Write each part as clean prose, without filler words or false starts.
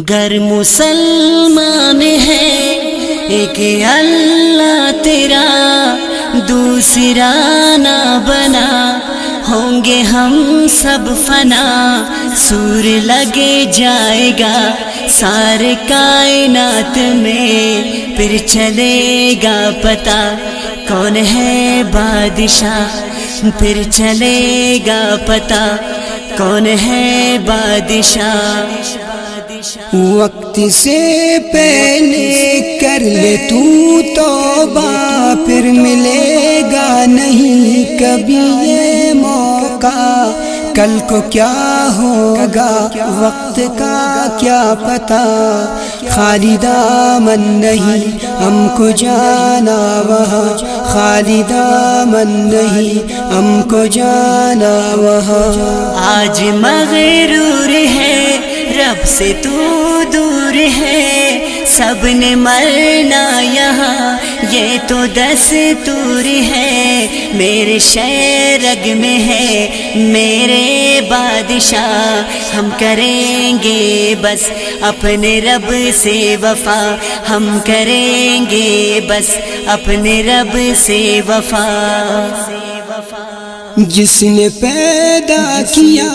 گر مسلمان ہے ایک اللہ تیرا دوسرا نہ بنا، ہوں گے ہم سب فنا، سور لگے جائے گا سارے کائنات میں، پھر چلے گا پتہ کون ہے بادشاہ، پھر چلے گا پتہ کون ہے بادشاہ۔ وقت سے پہلے کر لے تو توبہ، پھر ملے گا نہیں کبھی یہ موقع، کل کو کیا ہوگا وقت کا کیا پتہ، خالی دامن نہیں ہم کو جانا وہاں، خالی دامن نہیں ہم کو جانا وہاں۔ آج مغرور ہے رب سے تو دور ہے، سب نے مرنا یہاں یہ تو دستور ہے، میرے شہ رگ میں ہے میرے بادشاہ، ہم کریں گے بس اپنے رب سے وفا، ہم کریں گے بس اپنے رب سے وفا۔ جس نے پیدا کیا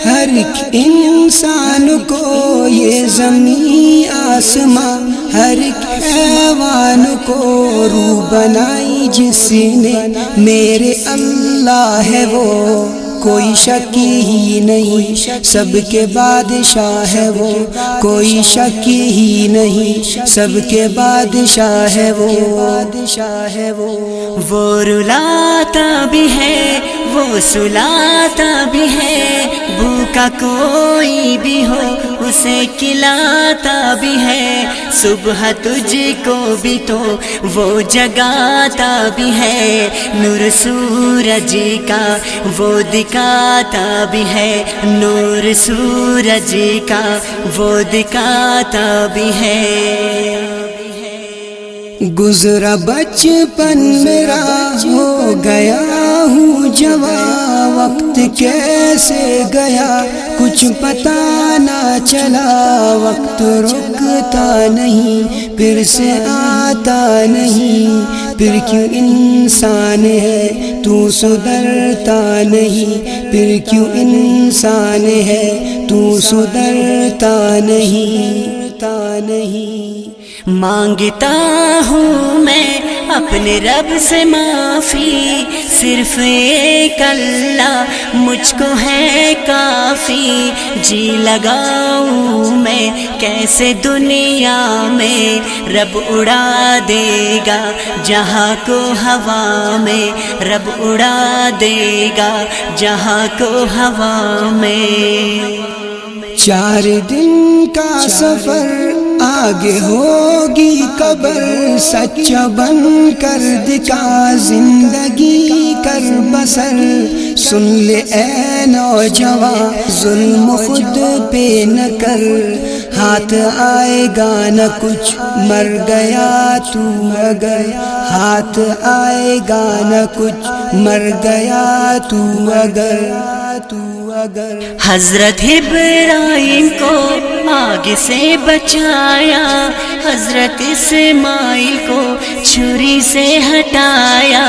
ہر ایک انسان کو، یہ زمین آسمان ہر ایک حیوان کو، روح بنائی جس نے میرے اللہ ہے وہ، کوئی شک ہی نہیں سب کے بادشاہ ہے وہ، کوئی شک ہی نہیں سب کے بادشاہ ہے وہ، بادشاہ ہے وہ۔ وہ رلاتا بھی ہے وہ سلاتا بھی ہے، بھوکا کوئی بھی ہو اسے کھلاتا بھی ہے، صبح تجھ کو بھی تو وہ جگاتا بھی ہے، نور سورج کا وہ دکھاتا بھی ہے، نور سورج کا وہ دکھاتا بھی ہے۔ گزرا بچپن میرا ہو گیا ہوں جوان، وقت کیسے گیا کچھ پتہ نہ چلا، وقت رکتا نہیں پھر سے آتا نہیں، پھر کیوں انسان ہے تو سدھرتا نہیں، پھر کیوں انسان ہے تو سدھرتا نہیں۔ مانگتا ہوں میں اپنے رب سے معافی، صرف ایک اللہ مجھ کو ہے کافی، جی لگاؤں میں کیسے دنیا میں، رب اڑا دے گا جہاں کو ہوا میں، رب اڑا دے گا جہاں کو ہوا میں۔ 4 دن کا سفر آگے ہوگی قبر، سچا بن کر دکھا زندگی کر بسر، سن لے اے نوجوان ظلم خود پہ نہ کر، ہاتھ آئے گا نہ کچھ مر گیا تو اگر، ہاتھ آئے گا نہ کچھ مر گیا تو اگر۔ حضرت ابراہیم کو آگ سے بچایا، حضرت اسماعیل کو چھری سے ہٹایا،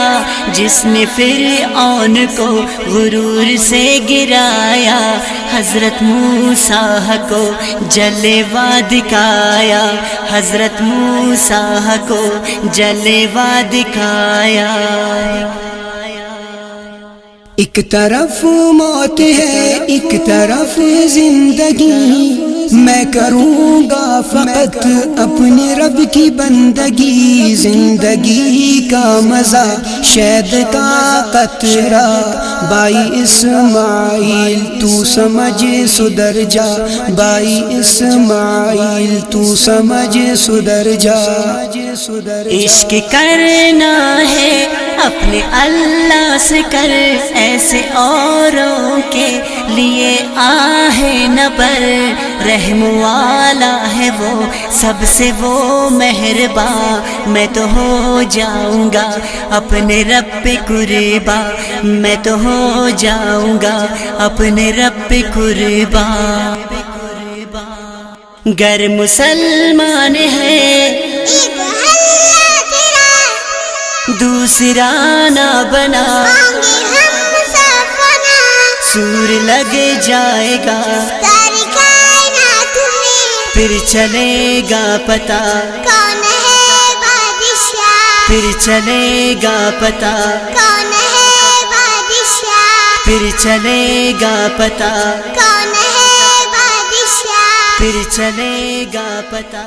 جس نے فرعون کو غرور سے گرایا، حضرت موسیٰ کو جلوہ دکھایا، حضرت موسیٰ کو جلوہ دکھایا۔ ایک طرف موت ہے ایک طرف زندگی، میں کروں گا فقط اپنے رب کی بندگی، زندگی کا مزہ شہد کا قطرہ، بھائی اسماعیل تو سمجھ سدھر جا، بھائی اسماعیل تو سمجھ سدھر جا۔ عشق کرنا ہے اپنے اللہ سے کر، ایسے اوروں کے لیے آہ نہ بر، رحم والا ہے وہ سب سے وہ مہربان، میں تو ہو جاؤں گا اپنے رب پہ قربان، میں تو ہو جاؤں گا اپنے رب پہ قربان۔ گر مسلمان ہے ایک اللہ تیرا دوسرا نہ بنا، مانگے ہم سفنا، سور لگ جائے گا ساری کائنات میں پھر چلے گا پتہ، کون ہے بادشاہ، پھر چلے گا پتہ، کون ہے بادشاہ، پھر چلے گا پتہ، کون ہے بادشاہ، پھر چلے گا پتہ۔